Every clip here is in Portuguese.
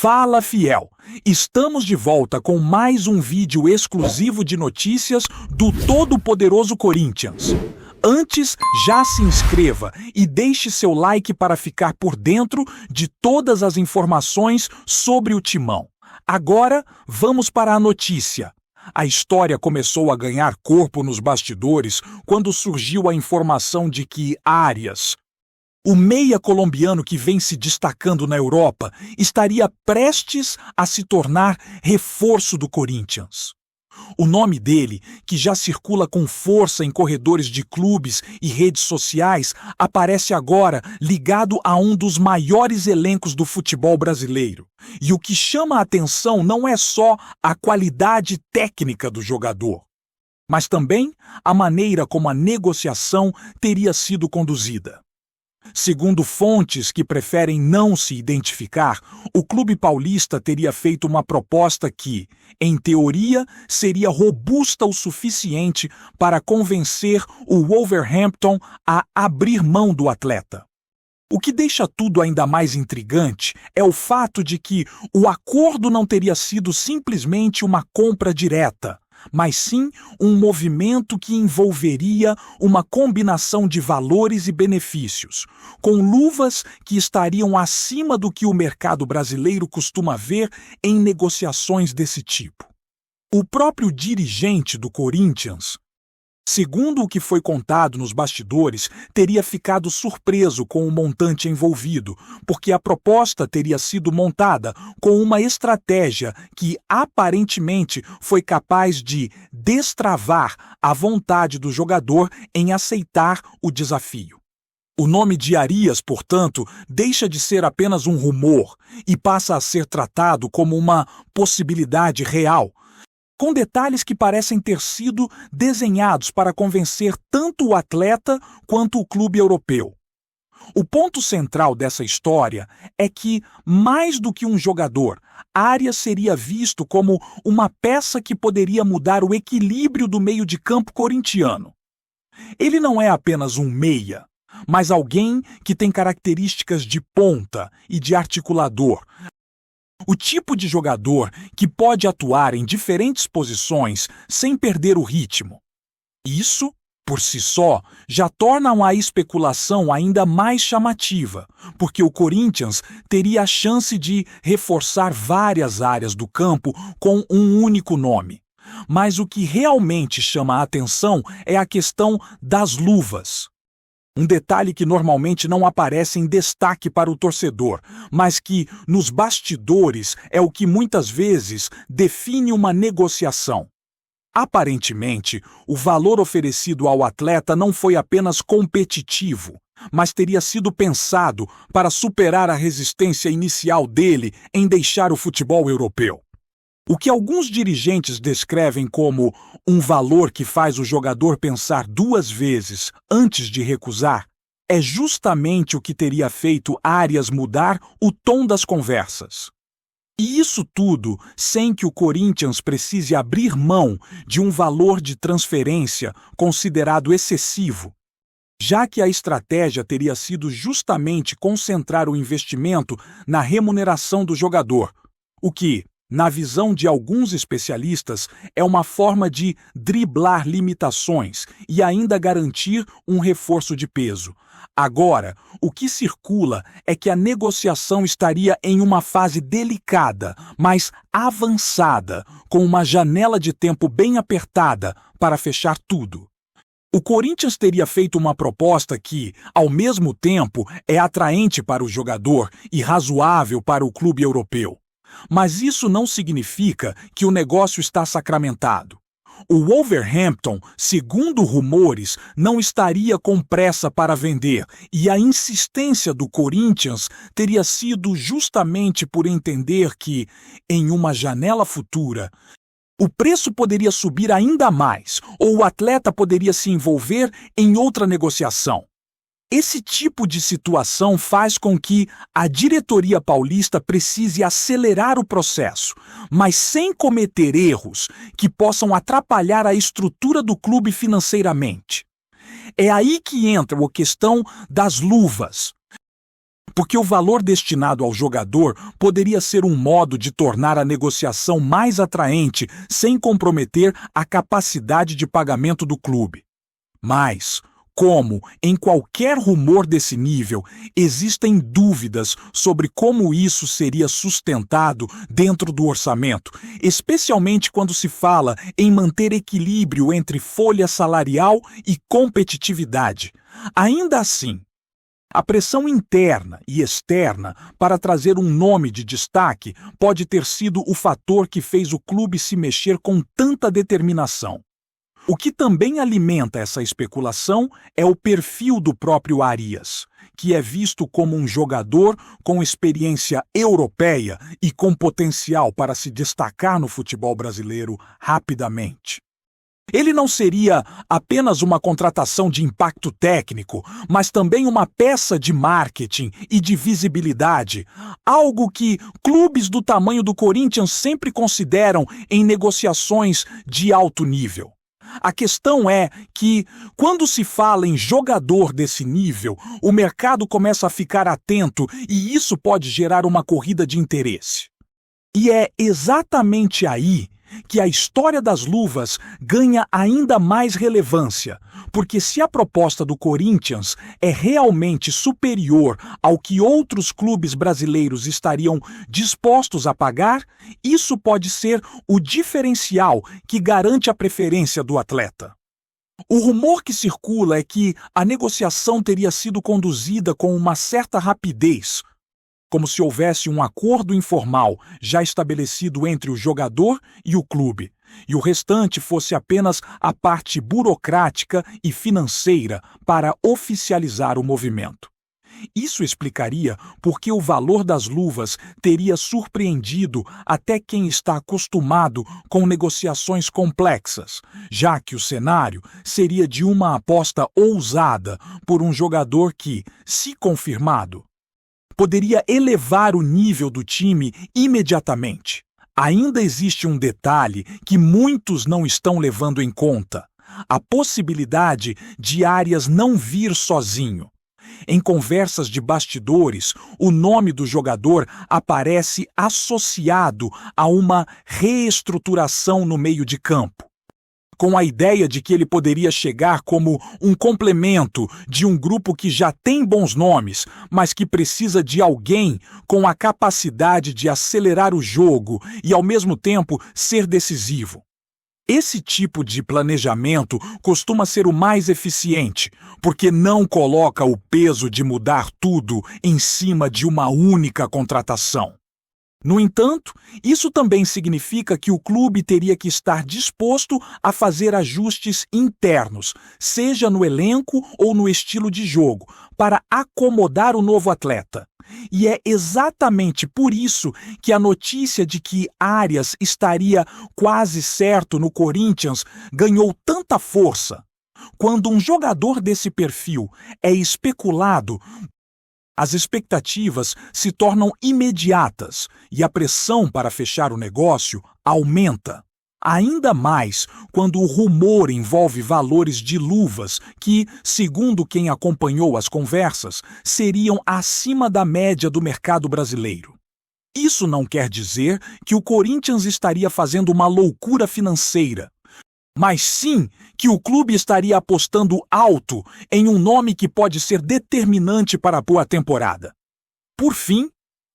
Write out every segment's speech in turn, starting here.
Fala, fiel! Estamos de volta com mais um vídeo exclusivo de notícias do todo-poderoso Corinthians. Antes, já se inscreva e deixe seu like para ficar por dentro de todas as informações sobre o Timão. Agora, vamos para a notícia. A história começou a ganhar corpo nos bastidores quando surgiu a informação de que Arias, o meia colombiano que vem se destacando na Europa, estaria prestes a se tornar reforço do Corinthians. O nome dele, que já circula com força em corredores de clubes e redes sociais, aparece agora ligado a um dos maiores elencos do futebol brasileiro. E o que chama a atenção não é só a qualidade técnica do jogador, mas também a maneira como a negociação teria sido conduzida. Segundo fontes que preferem não se identificar, o clube paulista teria feito uma proposta que, em teoria, seria robusta o suficiente para convencer o Wolverhampton a abrir mão do atleta. O que deixa tudo ainda mais intrigante é o fato de que o acordo não teria sido simplesmente uma compra direta, mas sim um movimento que envolveria uma combinação de valores e benefícios, com luvas que estariam acima do que o mercado brasileiro costuma ver em negociações desse tipo. O próprio dirigente do Corinthians, segundo o que foi contado nos bastidores, teria ficado surpreso com o montante envolvido, porque a proposta teria sido montada com uma estratégia que aparentemente foi capaz de destravar a vontade do jogador em aceitar o desafio. O nome de Arias, portanto, deixa de ser apenas um rumor e passa a ser tratado como uma possibilidade real, com detalhes que parecem ter sido desenhados para convencer tanto o atleta quanto o clube europeu. O ponto central dessa história é que, mais do que um jogador, Arias seria visto como uma peça que poderia mudar o equilíbrio do meio de campo corintiano. Ele não é apenas um meia, mas alguém que tem características de ponta e de articulador. O tipo de jogador que pode atuar em diferentes posições sem perder o ritmo. Isso, por si só, já torna a especulação ainda mais chamativa, porque o Corinthians teria a chance de reforçar várias áreas do campo com um único nome. Mas o que realmente chama a atenção é a questão das luvas. Um detalhe que normalmente não aparece em destaque para o torcedor, mas que, nos bastidores, é o que muitas vezes define uma negociação. Aparentemente, o valor oferecido ao atleta não foi apenas competitivo, mas teria sido pensado para superar a resistência inicial dele em deixar o futebol europeu. O que alguns dirigentes descrevem como um valor que faz o jogador pensar duas vezes antes de recusar é justamente o que teria feito Arias mudar o tom das conversas. E isso tudo sem que o Corinthians precise abrir mão de um valor de transferência considerado excessivo, já que a estratégia teria sido justamente concentrar o investimento na remuneração do jogador, o que, na visão de alguns especialistas, é uma forma de driblar limitações e ainda garantir um reforço de peso. Agora, o que circula é que a negociação estaria em uma fase delicada, mas avançada, com uma janela de tempo bem apertada para fechar tudo. O Corinthians teria feito uma proposta que, ao mesmo tempo, é atraente para o jogador e razoável para o clube europeu. Mas isso não significa que o negócio está sacramentado. O Wolverhampton, segundo rumores, não estaria com pressa para vender, e a insistência do Corinthians teria sido justamente por entender que, em uma janela futura, o preço poderia subir ainda mais, ou o atleta poderia se envolver em outra negociação. Esse tipo de situação faz com que a diretoria paulista precise acelerar o processo, mas sem cometer erros que possam atrapalhar a estrutura do clube financeiramente. É aí que entra a questão das luvas. Porque o valor destinado ao jogador poderia ser um modo de tornar a negociação mais atraente sem comprometer a capacidade de pagamento do clube. Mas, como em qualquer rumor desse nível, existem dúvidas sobre como isso seria sustentado dentro do orçamento, especialmente quando se fala em manter equilíbrio entre folha salarial e competitividade. Ainda assim, a pressão interna e externa para trazer um nome de destaque pode ter sido o fator que fez o clube se mexer com tanta determinação. O que também alimenta essa especulação é o perfil do próprio Arias, que é visto como um jogador com experiência europeia e com potencial para se destacar no futebol brasileiro rapidamente. Ele não seria apenas uma contratação de impacto técnico, mas também uma peça de marketing e de visibilidade, algo que clubes do tamanho do Corinthians sempre consideram em negociações de alto nível. A questão é que, quando se fala em jogador desse nível, o mercado começa a ficar atento e isso pode gerar uma corrida de interesse. E é exatamente aí que a história das luvas ganha ainda mais relevância, porque se a proposta do Corinthians é realmente superior ao que outros clubes brasileiros estariam dispostos a pagar, isso pode ser o diferencial que garante a preferência do atleta. O rumor que circula é que a negociação teria sido conduzida com uma certa rapidez, como se houvesse um acordo informal já estabelecido entre o jogador e o clube, e o restante fosse apenas a parte burocrática e financeira para oficializar o movimento. Isso explicaria por que o valor das luvas teria surpreendido até quem está acostumado com negociações complexas, já que o cenário seria de uma aposta ousada por um jogador que, se confirmado, poderia elevar o nível do time imediatamente. Ainda existe um detalhe que muitos não estão levando em conta: a possibilidade de Arias não vir sozinho. Em conversas de bastidores, o nome do jogador aparece associado a uma reestruturação no meio de campo, com a ideia de que ele poderia chegar como um complemento de um grupo que já tem bons nomes, mas que precisa de alguém com a capacidade de acelerar o jogo e, ao mesmo tempo, ser decisivo. Esse tipo de planejamento costuma ser o mais eficiente, porque não coloca o peso de mudar tudo em cima de uma única contratação. No entanto, isso também significa que o clube teria que estar disposto a fazer ajustes internos, seja no elenco ou no estilo de jogo, para acomodar o novo atleta. E é exatamente por isso que a notícia de que Arias estaria quase certo no Corinthians ganhou tanta força. Quando um jogador desse perfil é especulado, as expectativas se tornam imediatas e a pressão para fechar o negócio aumenta. Ainda mais quando o rumor envolve valores de luvas que, segundo quem acompanhou as conversas, seriam acima da média do mercado brasileiro. Isso não quer dizer que o Corinthians estaria fazendo uma loucura financeira, mas sim que o clube estaria apostando alto em um nome que pode ser determinante para a boa temporada. Por fim,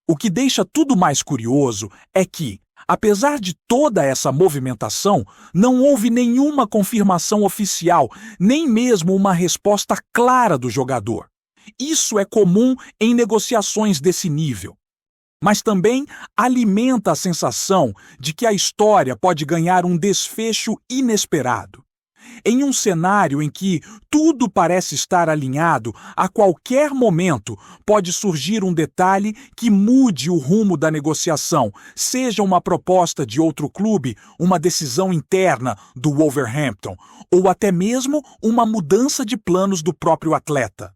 o que deixa tudo mais curioso é que, apesar de toda essa movimentação, não houve nenhuma confirmação oficial, nem mesmo uma resposta clara do jogador. Isso é comum em negociações desse nível. Mas também alimenta a sensação de que a história pode ganhar um desfecho inesperado. Em um cenário em que tudo parece estar alinhado, a qualquer momento pode surgir um detalhe que mude o rumo da negociação, seja uma proposta de outro clube, uma decisão interna do Wolverhampton, ou até mesmo uma mudança de planos do próprio atleta.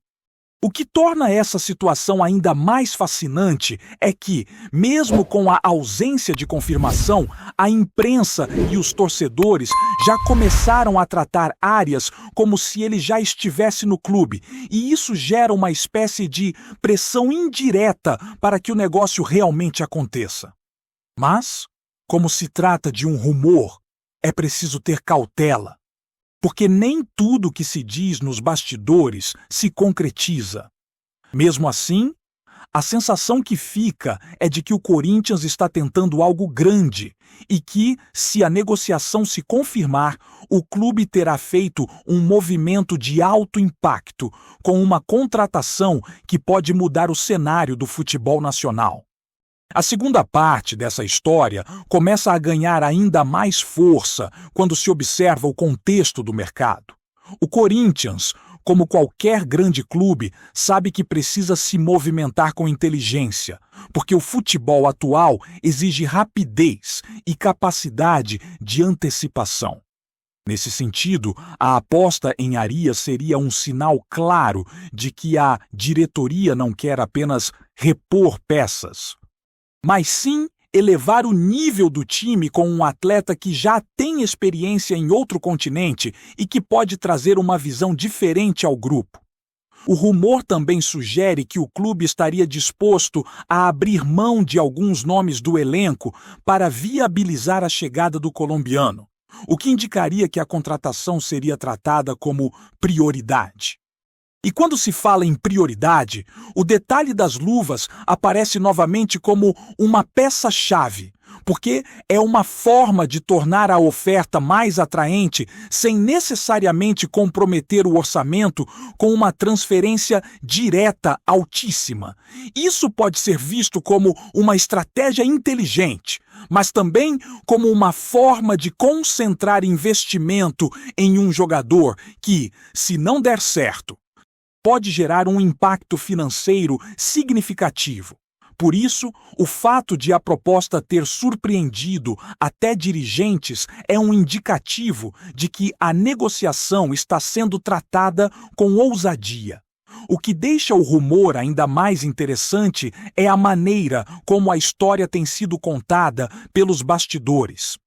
O que torna essa situação ainda mais fascinante é que, mesmo com a ausência de confirmação, a imprensa e os torcedores já começaram a tratar Arias como se ele já estivesse no clube, e isso gera uma espécie de pressão indireta para que o negócio realmente aconteça. Mas, como se trata de um rumor, é preciso ter cautela, porque nem tudo que se diz nos bastidores se concretiza. Mesmo assim, a sensação que fica é de que o Corinthians está tentando algo grande e que, se a negociação se confirmar, o clube terá feito um movimento de alto impacto com uma contratação que pode mudar o cenário do futebol nacional. A segunda parte dessa história começa a ganhar ainda mais força quando se observa o contexto do mercado. O Corinthians, como qualquer grande clube, sabe que precisa se movimentar com inteligência, porque o futebol atual exige rapidez e capacidade de antecipação. Nesse sentido, a aposta em Arias seria um sinal claro de que a diretoria não quer apenas repor peças, mas sim elevar o nível do time com um atleta que já tem experiência em outro continente e que pode trazer uma visão diferente ao grupo. O rumor também sugere que o clube estaria disposto a abrir mão de alguns nomes do elenco para viabilizar a chegada do colombiano, o que indicaria que a contratação seria tratada como prioridade. E quando se fala em prioridade, o detalhe das luvas aparece novamente como uma peça-chave, porque é uma forma de tornar a oferta mais atraente sem necessariamente comprometer o orçamento com uma transferência direta altíssima. Isso pode ser visto como uma estratégia inteligente, mas também como uma forma de concentrar investimento em um jogador que, se não der certo, pode gerar um impacto financeiro significativo. Por isso, o fato de a proposta ter surpreendido até dirigentes é um indicativo de que a negociação está sendo tratada com ousadia. O que deixa o rumor ainda mais interessante é a maneira como a história tem sido contada pelos bastidores.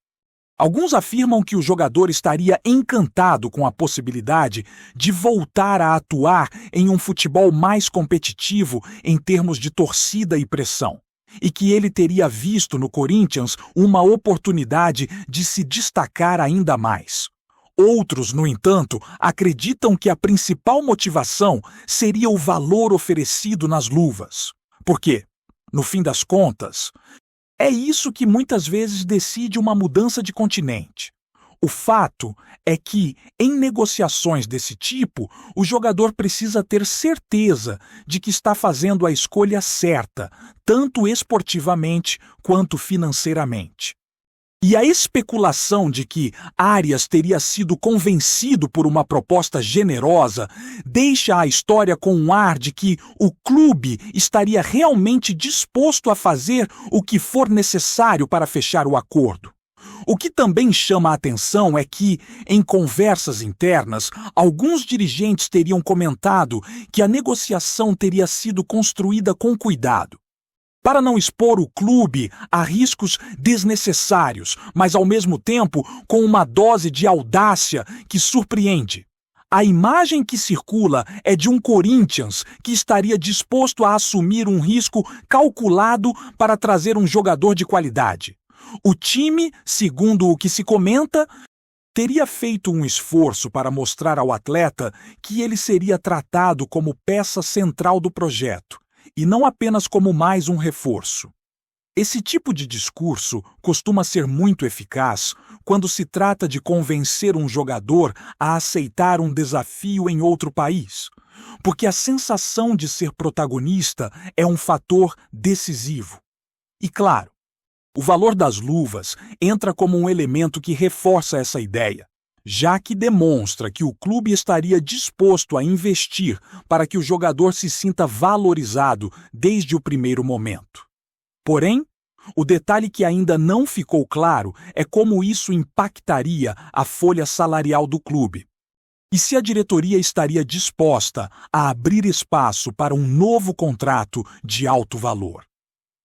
Alguns afirmam que o jogador estaria encantado com a possibilidade de voltar a atuar em um futebol mais competitivo em termos de torcida e pressão, e que ele teria visto no Corinthians uma oportunidade de se destacar ainda mais. Outros, no entanto, acreditam que a principal motivação seria o valor oferecido nas luvas. Porque, no fim das contas, é isso que muitas vezes decide uma mudança de continente. O fato é que, em negociações desse tipo, o jogador precisa ter certeza de que está fazendo a escolha certa, tanto esportivamente quanto financeiramente. E a especulação de que Arias teria sido convencido por uma proposta generosa deixa a história com um ar de que o clube estaria realmente disposto a fazer o que for necessário para fechar o acordo. O que também chama a atenção é que, em conversas internas, alguns dirigentes teriam comentado que a negociação teria sido construída com cuidado, para não expor o clube a riscos desnecessários, mas ao mesmo tempo com uma dose de audácia que surpreende. A imagem que circula é de um Corinthians que estaria disposto a assumir um risco calculado para trazer um jogador de qualidade. O time, segundo o que se comenta, teria feito um esforço para mostrar ao atleta que ele seria tratado como peça central do projeto, e não apenas como mais um reforço. Esse tipo de discurso costuma ser muito eficaz quando se trata de convencer um jogador a aceitar um desafio em outro país, porque a sensação de ser protagonista é um fator decisivo. E claro, o valor das luvas entra como um elemento que reforça essa ideia, já que demonstra que o clube estaria disposto a investir para que o jogador se sinta valorizado desde o primeiro momento. Porém, o detalhe que ainda não ficou claro é como isso impactaria a folha salarial do clube. E se a diretoria estaria disposta a abrir espaço para um novo contrato de alto valor?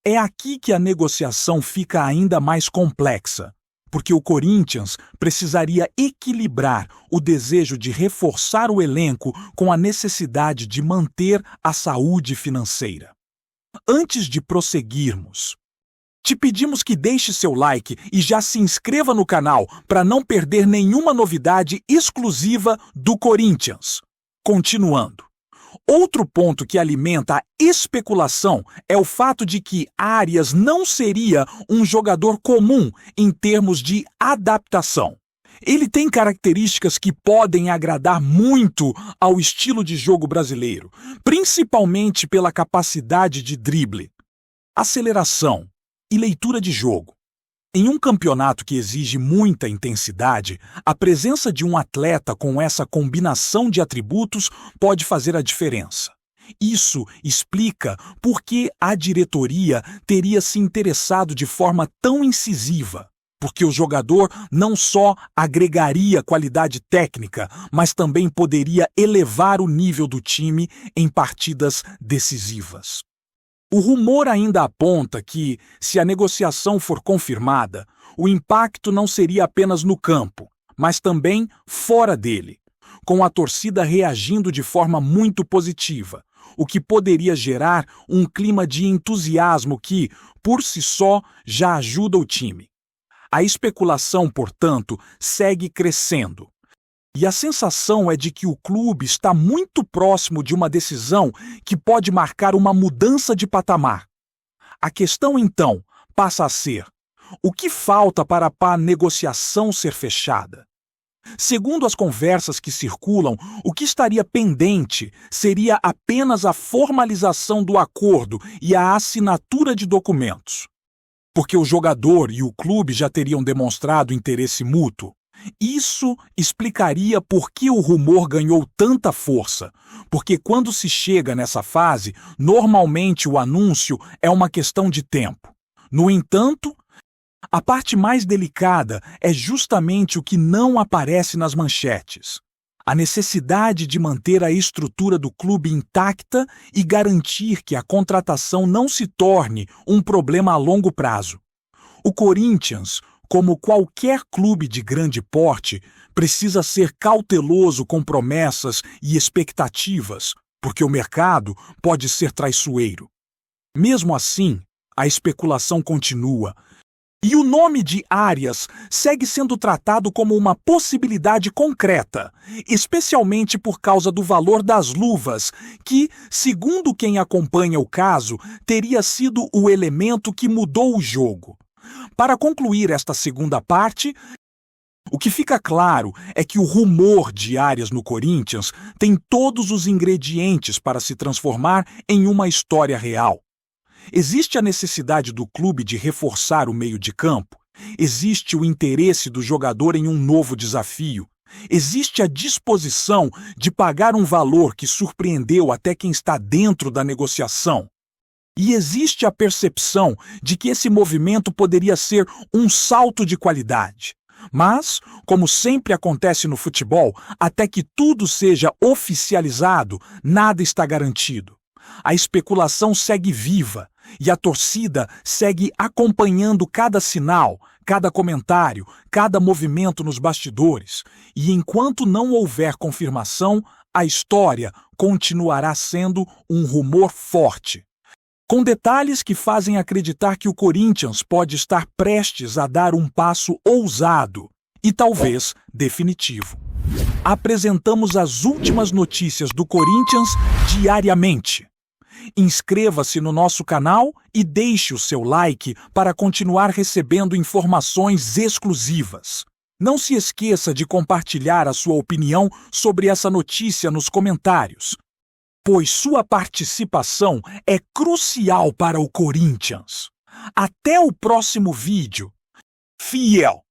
É aqui que a negociação fica ainda mais complexa, porque o Corinthians precisaria equilibrar o desejo de reforçar o elenco com a necessidade de manter a saúde financeira. Antes de prosseguirmos, te pedimos que deixe seu like e já se inscreva no canal para não perder nenhuma novidade exclusiva do Corinthians. Continuando. Outro ponto que alimenta a especulação é o fato de que Arias não seria um jogador comum em termos de adaptação. Ele tem características que podem agradar muito ao estilo de jogo brasileiro, principalmente pela capacidade de drible, aceleração e leitura de jogo. Em um campeonato que exige muita intensidade, a presença de um atleta com essa combinação de atributos pode fazer a diferença. Isso explica por que a diretoria teria se interessado de forma tão incisiva, porque o jogador não só agregaria qualidade técnica, mas também poderia elevar o nível do time em partidas decisivas. O rumor ainda aponta que, se a negociação for confirmada, o impacto não seria apenas no campo, mas também fora dele, com a torcida reagindo de forma muito positiva, o que poderia gerar um clima de entusiasmo que, por si só, já ajuda o time. A especulação, portanto, segue crescendo. E a sensação é de que o clube está muito próximo de uma decisão que pode marcar uma mudança de patamar. A questão, então, passa a ser: o que falta para a negociação ser fechada? Segundo as conversas que circulam, o que estaria pendente seria apenas a formalização do acordo e a assinatura de documentos. Porque o jogador e o clube já teriam demonstrado interesse mútuo. Isso explicaria por que o rumor ganhou tanta força, porque quando se chega nessa fase, normalmente o anúncio é uma questão de tempo. No entanto, a parte mais delicada é justamente o que não aparece nas manchetes: a necessidade de manter a estrutura do clube intacta e garantir que a contratação não se torne um problema a longo prazo. O Corinthians, como qualquer clube de grande porte, precisa ser cauteloso com promessas e expectativas, porque o mercado pode ser traiçoeiro. Mesmo assim, a especulação continua, e o nome de Arias segue sendo tratado como uma possibilidade concreta, especialmente por causa do valor das luvas, que, segundo quem acompanha o caso, teria sido o elemento que mudou o jogo. Para concluir esta segunda parte, o que fica claro é que o rumor de Arias no Corinthians tem todos os ingredientes para se transformar em uma história real. Existe a necessidade do clube de reforçar o meio de campo, existe o interesse do jogador em um novo desafio, existe a disposição de pagar um valor que surpreendeu até quem está dentro da negociação. E existe a percepção de que esse movimento poderia ser um salto de qualidade. Mas, como sempre acontece no futebol, até que tudo seja oficializado, nada está garantido. A especulação segue viva e a torcida segue acompanhando cada sinal, cada comentário, cada movimento nos bastidores. E enquanto não houver confirmação, a história continuará sendo um rumor forte, com detalhes que fazem acreditar que o Corinthians pode estar prestes a dar um passo ousado e talvez definitivo. Apresentamos as últimas notícias do Corinthians diariamente. Inscreva-se no nosso canal e deixe o seu like para continuar recebendo informações exclusivas. Não se esqueça de compartilhar a sua opinião sobre essa notícia nos comentários, pois sua participação é crucial para o Corinthians. Até o próximo vídeo. Fiel!